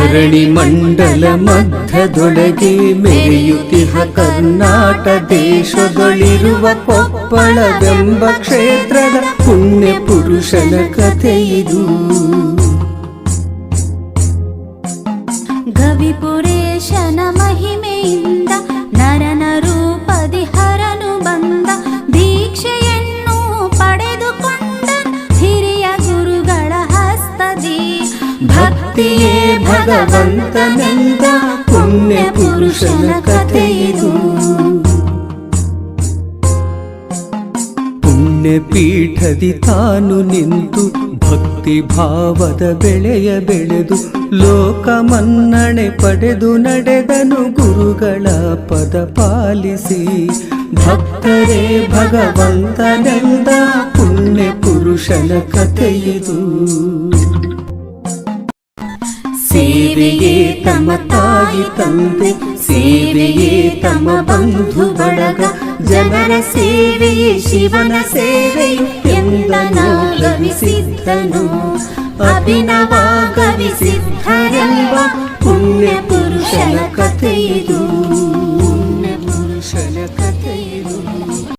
ಧರಣಿ ಮಂಡಲ ಮಧ್ಯದೊಳಗೆ ಮೆರೆಯುತ್ತಿಹ ಕರ್ನಾಟ ದೇಶದೊಳಿರುವ ಕೊಪ್ಪಳವೆಂಬ ಕ್ಷೇತ್ರದ ಪುಣ್ಯ ಪುರುಷನ ಕಥೆಯಿದು. ಗವಿಪುರೇಶನ ಮಹಿಮೆಯಿಂದ ನರನ ರೂಪದಿ ಹರನು ಬಂದ, ದೀಕ್ಷೆಯನ್ನು ಪಡೆದುಕೊಂಡ ಹಿರಿಯ ಗುರುಗಳ ಹಸ್ತದಿ. ಭಕ್ತಿಯೇ ಭಗವಂತನೆಂದ ಪುಣ್ಯ ಪುರುಷನ ಕಥೆಯಿದು. ಪುಣ್ಯಪೀಠದಿ ತಾನು ನಿಂತು ಭಕ್ತಿ ಭಾವದ ಬೆಳೆಯ ಬೆಳೆದು ಲೋಕ ಮನ್ನಣೆ ಪಡೆದು ನಡೆದನು ಗುರುಗಳ ಪದ ಪಾಲಿಸಿ. ಭಕ್ತರೇ ಭಗವಂತನೆಂದ ಪುಣ್ಯ ಪುರುಷನ ಕಥೆಯಿದು. ಸೇವೆಯೇ ತಮ್ಮ ತಾಯಿ ತಂದೆ, ಸೇವೆಯೇ ತಮ್ಮ ಬಂಧು ಬಳಗ, ಜನರ ಸೇವೆಯೇ ಶಿವನ ಸೇವೆಯು ಎಂದನು ಗವಿಸಿದ್ಧನು. ಅಭಿನವ ಗವಿಸಿದ್ಧರೆಂಬ ಪುಣ್ಯ ಪುರುಷನ ಕಥೆಯಿದು. ಪುಣ್ಯ ಪುರುಷನ